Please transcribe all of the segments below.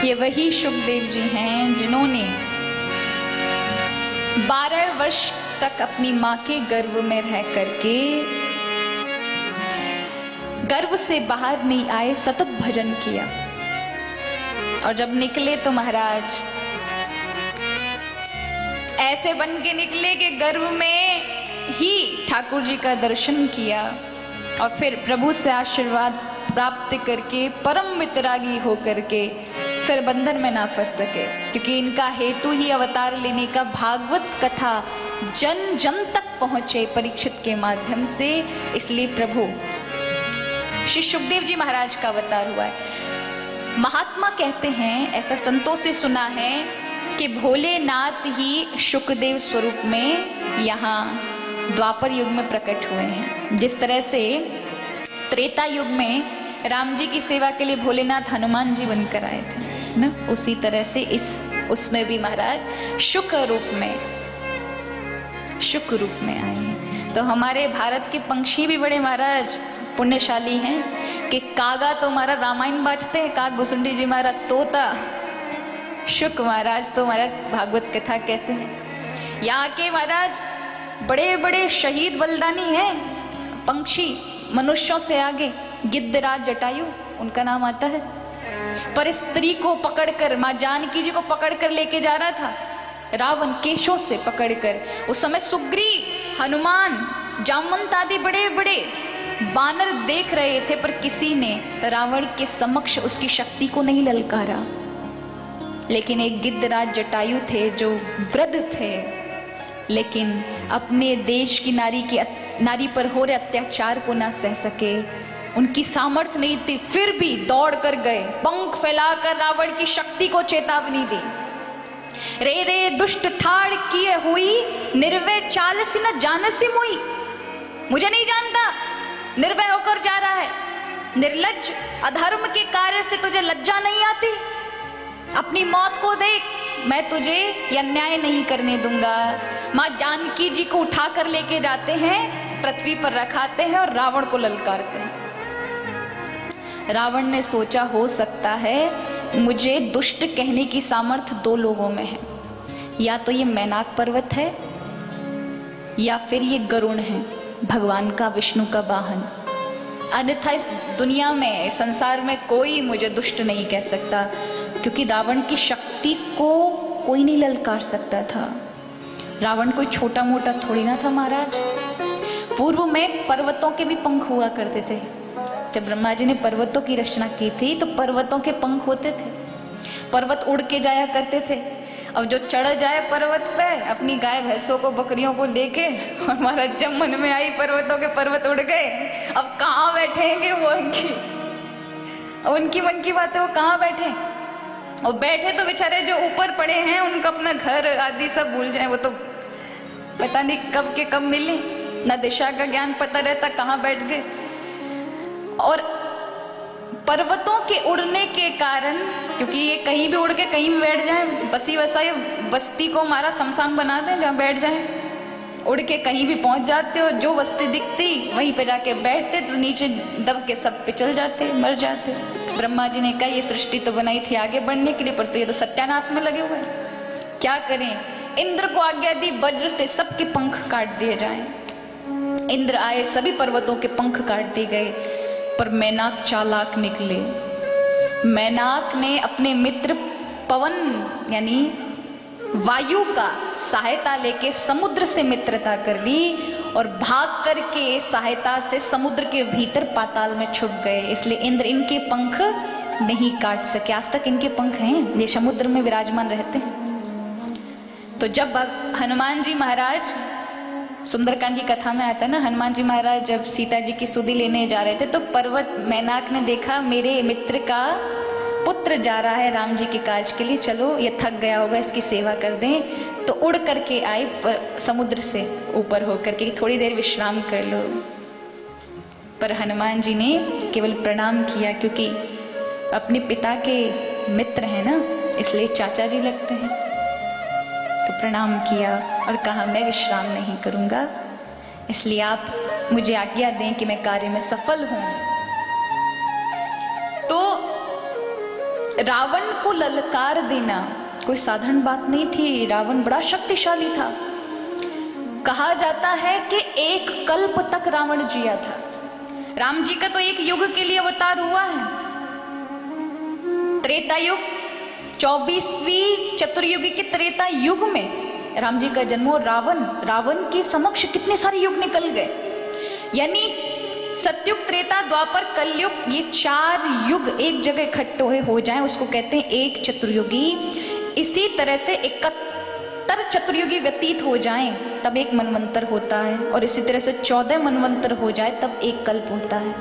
ये वही सुखदेव जी हैं जिन्होंने 12 वर्ष तक अपनी माँ के गर्भ में रह करके गर्भ से बाहर नहीं आए, सतत भजन किया। और जब निकले तो महाराज ऐसे बन के निकले कि गर्भ में ही ठाकुर जी का दर्शन किया और फिर प्रभु से आशीर्वाद प्राप्त करके परम वितरागी होकर के फिर बंधन में ना फंस सके, क्योंकि इनका हेतु ही अवतार लेने का भागवत कथा जन जन तक पहुंचे परीक्षित के माध्यम से। इसलिए प्रभु श्री सुखदेव जी महाराज का अवतार हुआ है। महात्मा कहते हैं, ऐसा संतों से सुना है कि भोलेनाथ ही सुखदेव स्वरूप में यहाँ द्वापर युग में प्रकट हुए हैं। जिस तरह से त्रेता युग में राम जी की सेवा के लिए भोलेनाथ हनुमान जी बनकर आए थे ना, उसी तरह से उसमें भी महाराज शुक रूप में आए हैं। तो हमारे भारत के पंक्षी भी बड़े महाराज पुण्यशाली हैं कि कागा तो हमारा रामायण बाजते हैं, काग भुसुंडी जी हमारा तोता, शुक महाराज तो हमारा भागवत कथा कहते हैं। यहाँ के महाराज बड़े बड़े शहीद बलिदानी हैं पंक्षी, मनुष्यों से आगे गिद्धराज जटायु उनका नाम आता है। पर स्त्री को पकड़कर, माँ जानकी जी को पकड़कर लेके जा रहा था रावण, केशों से पकड़कर। उस समय सुग्रीव, हनुमान, जामवंत आदि बड़े बड़े बानर देख रहे थे, पर किसी ने रावण के समक्ष उसकी शक्ति को नहीं ललकारा। लेकिन एक गिद्धराज जटायु थे जो वृद्ध थे, लेकिन अपने देश की नारी पर हो रहे अत्याचार को ना सह सके, उनकी सामर्थ्य नहीं थी, फिर भी दौड़ कर गए, पंख फैलाकर रावण की शक्ति को चेतावनी दी। रे रे दुष्ट ठाड़ किए हुई, निर्वय चाल सी न जानसी मुई। मुझे नहीं जानता, निर्वय होकर जा रहा है, निर्लज्ज, अधर्म के कार्य से तुझे लज्जा नहीं आती? अपनी मौत को देख, मैं तुझे ये अन्याय नहीं करने दूंगा। माँ जानकी जी को उठा कर लेके जाते हैं, पृथ्वी पर रखाते हैं और रावण को ललकारते हैं। रावण ने सोचा हो सकता है मुझे दुष्ट कहने की सामर्थ्य दो लोगों में है, या तो ये मैनाक पर्वत है या फिर ये गरुण है, भगवान का, विष्णु का वाहन। अन्यथा इस दुनिया में, संसार में कोई मुझे दुष्ट नहीं कह सकता, क्योंकि रावण की शक्ति को कोई नहीं ललकार सकता था। रावण कोई छोटा मोटा थोड़ी ना था महाराज। पूर्व में पर्वतों के भी पंख हुआ करते थे। जब ब्रह्मा जी ने पर्वतों की रचना की थी तो पर्वतों के पंख होते थे, पर्वत उड़ के जाया करते थे। अब जो चढ़ जाए पर्वत पे अपनी गाय भैंसों को, बकरियों को लेके, और महाराज जब मन में आई पर्वतों के पर्वत उड़ गए, अब कहाँ बैठेंगे वो, उनकी मन की बात है, वो कहाँ बैठे। और बैठे तो बेचारे जो ऊपर पड़े हैं उनका अपना घर आदि सब भूल जाए, वो तो पता नहीं कब के कब मिले, ना दिशा का ज्ञान पता रहता, कहाँ बैठ गए। और पर्वतों के उड़ने के कारण, क्योंकि ये कहीं भी उड़ के कहीं भी बैठ जाए, बसी वसाई बस्ती को हमारा शमशान बना दें जहाँ बैठ जाए, उड़ के कहीं भी पहुंच जाते, और जो बस्ती दिखती वहीं पे जाके बैठते, तो नीचे दब के सब पिचल जाते, मर जाते। ब्रह्मा जी ने कहा ये सृष्टि तो बनाई थी आगे बढ़ने के लिए, पर तो ये तो सत्यानाश में लगे हुए हैं, क्या करें। इंद्र को आज्ञा दी वज्र से सबके पंख काट दिए जाएं। इंद्र आए, सभी पर्वतों के पंख काट दिए गए, पर मैनाक चालाक निकले। मैनाक ने अपने मित्र पवन यानी वायु का सहायता लेके समुद्र से मित्रता कर ली, और भाग करके सहायता से समुद्र के भीतर पाताल में छुप गए। इसलिए इंद्र इनके पंख नहीं काट सके, आज तक इनके पंख हैं, ये समुद्र में विराजमान रहते हैं। तो जब हनुमान जी महाराज, सुंदरकांड की कथा में आता है ना, हनुमान जी महाराज जब सीता जी की सुधि लेने जा रहे थे, तो पर्वत मैनाक ने देखा मेरे मित्र का पुत्र जा रहा है राम जी के काज के लिए, चलो ये थक गया होगा, इसकी सेवा कर दें। तो उड़ करके आए समुद्र से ऊपर होकर के, थोड़ी देर विश्राम कर लो। पर हनुमान जी ने केवल प्रणाम किया, क्योंकि अपने पिता के मित्र हैं ना, इसलिए चाचा जी लगते हैं। तो प्रणाम किया और कहा मैं विश्राम नहीं करूंगा, इसलिए आप मुझे आज्ञा दें कि मैं कार्य में सफल हूं। तो रावण को ललकार देना कोई साधारण बात नहीं थी। रावण बड़ा शक्तिशाली था। कहा जाता है कि 1 कल्प तक रावण जिया था। राम जी का तो 1 युग के लिए अवतार हुआ है। त्रेता युग, 24वीं चतुर्युगी के त्रेता युग में राम जी का जन्म। रावण के समक्ष कितने सारे युग निकल गए। यानी सतयुग, त्रेता, द्वापर, कलयुग, ये 4 युग एक जगह इकट्ठे हो जाएं, उसको कहते हैं एक चतुर्युगी। इसी तरह से 71 चतुर्युगी व्यतीत हो जाएं तब 1 मनवंतर होता है, और इसी तरह से 14 मनवंतर हो जाए तब 1 कल्प होता है।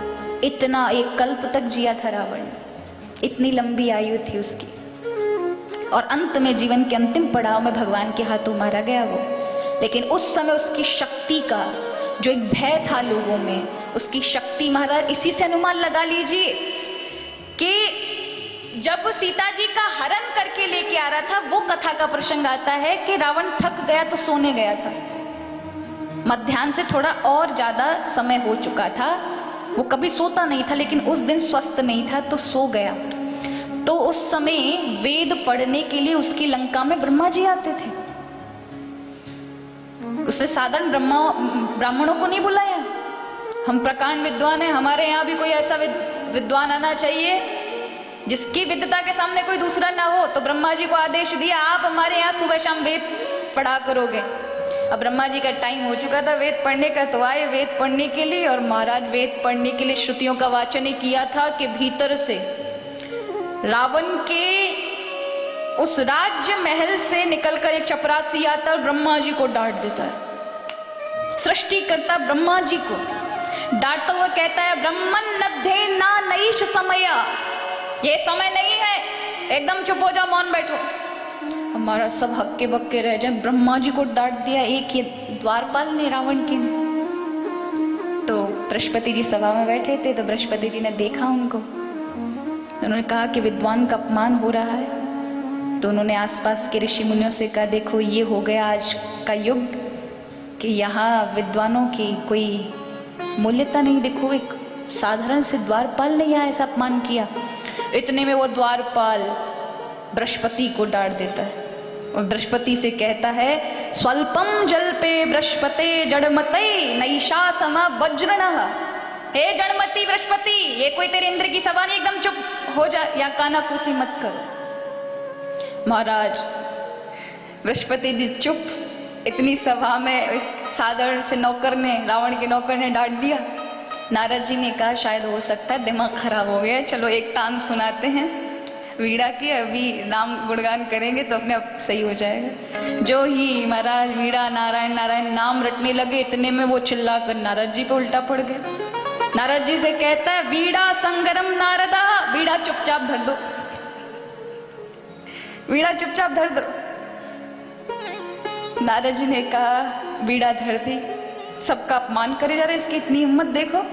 इतना 1 कल्प तक जिया था रावण, इतनी लंबी आयु थी उसकी। और अंत में जीवन के अंतिम पड़ाव में भगवान के हाथों मारा गया वो। लेकिन उस समय उसकी शक्ति का जो एक भय था लोगों में, उसकी शक्ति महाराज इसी से अनुमान लगा लीजिए कि जब सीता जी का हरण करके लेके आ रहा था, वो कथा का प्रसंग आता है कि रावण थक गया तो सोने गया था। मध्याह्न से थोड़ा और ज्यादा समय हो चुका था, वो कभी सोता नहीं था, लेकिन उस दिन स्वस्थ नहीं था तो सो गया। तो उस समय वेद पढ़ने के लिए उसकी लंका में ब्रह्मा जी आते थे। उसने साधारण ब्राह्मणों को नहीं बुलाया। हम प्रकांड विद्वान हैं, हमारे यहाँ भी कोई ऐसा विद्वान आना चाहिए जिसकी विद्वता के सामने कोई दूसरा ना हो। तो ब्रह्मा जी को आदेश दिया, आप हमारे यहाँ सुबह शाम वेद पढ़ा करोगे। अब ब्रह्मा जी का टाइम हो चुका था वेद पढ़ने का, तो आए वेद पढ़ने के लिए। और महाराज वेद पढ़ने के लिए श्रुतियों का वाचन ही किया था कि भीतर से रावण के उस राज्य महल से निकलकर एक चपरासी आता और ब्रह्मा जी को डांट देता है। सृष्टि करता ब्रह्मा जी को डांटता हुआ कहता है, ब्रह्मन नद्धे ना नईश समय, ये समय नहीं है, एकदम चुप हो जाओ, मौन बैठो। हमारा सब हक्के बक्के रह जाए, ब्रह्मा जी को डांट दिया एक ये द्वारपाल ने, रावण की ने। तो बृहस्पति जी सभा में बैठे थे, तो बृहस्पति जी ने देखा उनको, तो उन्होंने कहा कि विद्वान का अपमान हो रहा है। तो उन्होंने आसपास के ऋषि मुनियों से कहा, देखो ये हो गया आज का युग कि यहाँ विद्वानों की कोई मूल्यता नहीं। देखो एक साधारण से द्वारपाल ने यहाँ ऐसा अपमान किया। इतने में वो द्वारपाल बृहस्पति को डांट देता है और बृहस्पति से कहता है, स्वल्पम जल्पे बृहस्पते जड़मते नैषा सम वज्रणः। हे जड़मती बृहस्पति, ये कोई तेरे इंद्र की सभा नहीं, एकदम चुप हो जा या कानाफूसी मत करो। महाराज बृहस्पति जी चुप। इतनी सभा में साधारण से नौकर ने, रावण के नौकर ने डांट दिया। नारद जी ने कहा शायद हो सकता है दिमाग खराब हो गया, चलो एक तान सुनाते हैं वीणा की, अभी नाम गुणगान करेंगे तो अपने आप सही हो जाएगा। जो ही महाराज वीणा नारायण नारायण नाम रटने लगे, इतने में वो चिल्ला कर नारद जी पे उल्टा पड़ गए। नारद जी से कहता है, वीणा संगरम नारदा, वीणा चुपचाप धर दो, वीणा चुपचाप धर दो। नारद जी ने कहा वीणा धर दी। सबका अपमान करे जा रहे, इसकी इतनी हिम्मत देखो।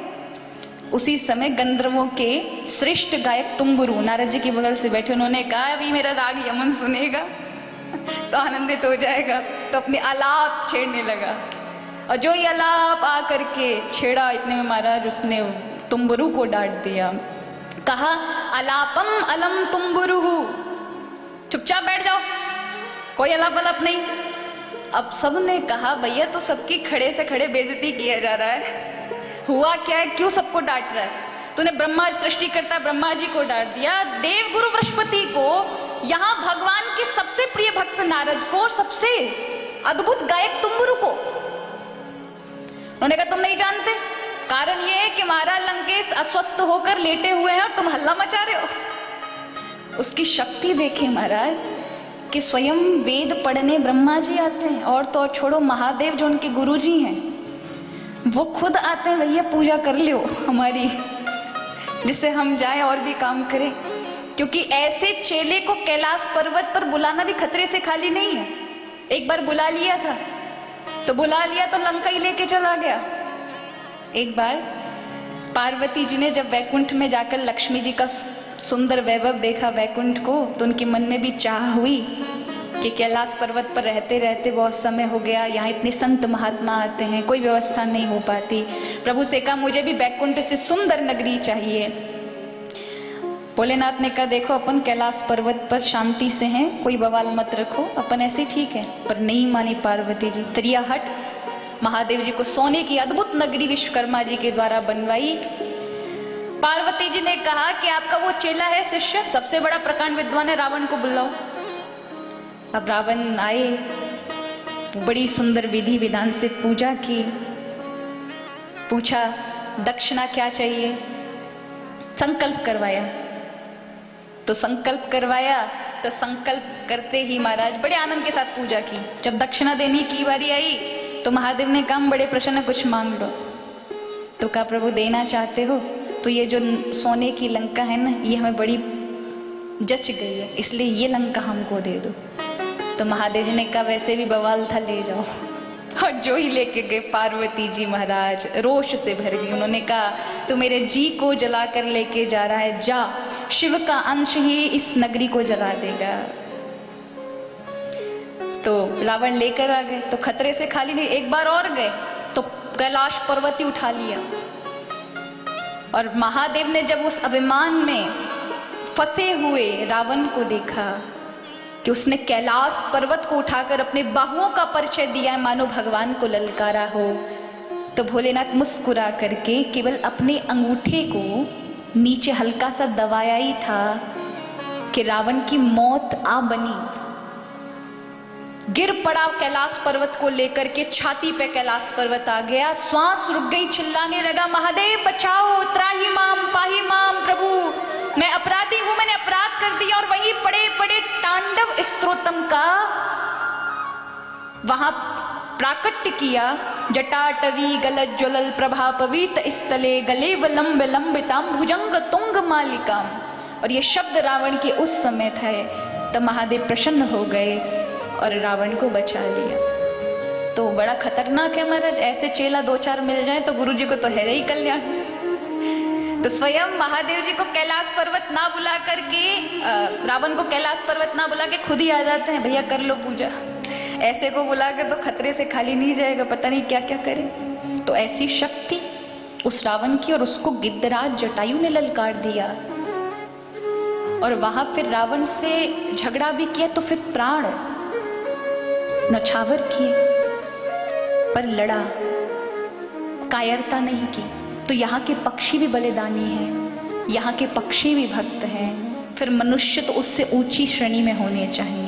उसी समय गंधर्वों के श्रेष्ठ गायक तुम्बुरु नारद जी के बगल से बैठे, उन्होंने कहा अभी मेरा राग यमन सुनेगा तो आनंदित हो जाएगा। तो अपने आलाप छेड़ने लगा, और जो ये आलाप आ करके छेड़ा, इतने में महाराज उसने तुम्बुरु को डांट दिया। कहा अलापम अलम तुम्बुरुहु, चुपचाप बैठ जाओ, कोई अलाप अलाप नहीं। अब सबने कहा भैया तो सबकी खड़े से खड़े बेइज्जती किया जा रहा है, हुआ क्या है, क्यों सबको डांट रहा है? तूने ब्रह्मा सृष्टि करता ब्रह्मा जी को डांट दिया, देव गुरु बृहस्पति को, यहाँ भगवान के सबसे प्रिय भक्त नारद को, सबसे अद्भुत गायक तुम्बुरु को। उन्होंने कहा तुम नहीं जानते, कारण ये है कि महाराज लंकेश अस्वस्थ होकर लेटे हुए हैं और तुम हल्ला मचा रहे हो। उसकी शक्ति देखे महाराज कि स्वयं वेद पढ़ने ब्रह्मा जी आते हैं, और तो और छोड़ो महादेव जो उनके गुरु जी हैं वो खुद आते हैं, भैया पूजा कर लियो हमारी, जिससे हम जाएं और भी काम करें। क्योंकि ऐसे चेले को कैलाश पर्वत पर बुलाना भी खतरे से खाली नहीं है। एक बार बुला लिया था तो लंका ही लेके चला गया। एक बार पार्वती जी ने जब वैकुंठ में जाकर लक्ष्मी जी का सुंदर वैभव देखा वैकुंठ को, तो उनके मन में भी चाह हुई कि कैलाश पर्वत पर रहते रहते बहुत समय हो गया, यहाँ इतने संत महात्मा आते हैं, कोई व्यवस्था नहीं हो पाती। प्रभु से कहा मुझे भी वैकुंठ से सुंदर नगरी चाहिए। भोलेनाथ ने कहा देखो अपन कैलाश पर्वत पर शांति से हैं, कोई बवाल मत रखो, अपन ऐसे ठीक है। पर नहीं मानी पार्वती जी, त्रियाहट महादेव जी को सोने की अद्भुत नगरी विश्वकर्मा जी के द्वारा बनवाई। पार्वती जी ने कहा कि आपका वो चेला है शिष्य, सबसे बड़ा प्रकांड विद्वान है, रावण को बुलाओ। अब रावण आए, बड़ी सुंदर विधि विधान से पूजा की, पूछा दक्षिणा क्या चाहिए, संकल्प करवाया। तो संकल्प करवाया तो संकल्प करते ही महाराज बड़े आनंद के साथ पूजा की। जब दक्षिणा देने की बारी आई तो महादेव ने कहा बड़े प्रसन्न, कुछ मांग लो। तो कहा प्रभु देना चाहते हो तो ये जो सोने की लंका है ना, ये हमें बड़ी जच गई है, इसलिए ये लंका हमको दे दो। तो महादेव जी ने कहा वैसे भी बवाल था, ले जाओ। और जो ही लेके गए पार्वती जी महाराज रोष से भर गई। उन्होंने कहा तू मेरे जी को जलाकर लेके जा रहा है, जा, शिव का अंश ही इस नगरी को जला देगा। तो रावण लेकर आ गए, तो खतरे से खाली नहीं, एक बार और गए तो कैलाश पर्वत ही उठा लिया। और महादेव ने जब उस अभिमान में फंसे हुए रावण को देखा कि उसने कैलाश पर्वत को उठाकर अपने बाहुओं का परिचय दिया है, मानो भगवान को ललकारा हो, तो भोलेनाथ मुस्कुरा करके केवल अपने अंगूठे को नीचे हल्का सा दबाया ही था कि रावण की मौत आ बनी। गिर पड़ा कैलाश पर्वत को लेकर के, छाती पे कैलाश पर्वत आ गया, श्वास रुक गई, चिल्लाने लगा महादेव बचाओ, त्राही माम पाही माम, प्रभु मैं अपराधी हूं, मैंने अपराध कर दिया। और वहीं पड़े पड़े तांडव स्तोत्रम का वहां प्राकट्य किया। जटाटवी गलत ज्वलल प्रभा पवित स्थले गले वलंब लंबिताम भुजंग तुंग मालिकाम। और ये शब्द रावण के उस समय थे, तब महादेव प्रसन्न हो गए और रावण को बचा लिया। तो बड़ा खतरनाक है महाराज, ऐसे चेला दो चार मिल जाए तो गुरु जी को तो है ही कल्याण। तो स्वयं महादेव जी को कैलाश पर्वत ना बुला करके, रावण को कैलाश पर्वत ना बुला के खुद ही आ जाते हैं, भैया कर लो पूजा। ऐसे को बुला कर तो खतरे से खाली नहीं जाएगा, पता नहीं क्या क्या करे। तो ऐसी शक्ति उस रावण की, और उसको गिद्धराज जटायु ने ललकार दिया। और वहां फिर रावण से झगड़ा भी किया तो फिर प्राण नछावर किए, पर लड़ा, कायरता नहीं की। तो यहाँ के पक्षी भी बलिदानी हैं, यहाँ के पक्षी भी भक्त हैं, फिर मनुष्य तो उससे ऊंची श्रेणी में होने चाहिए।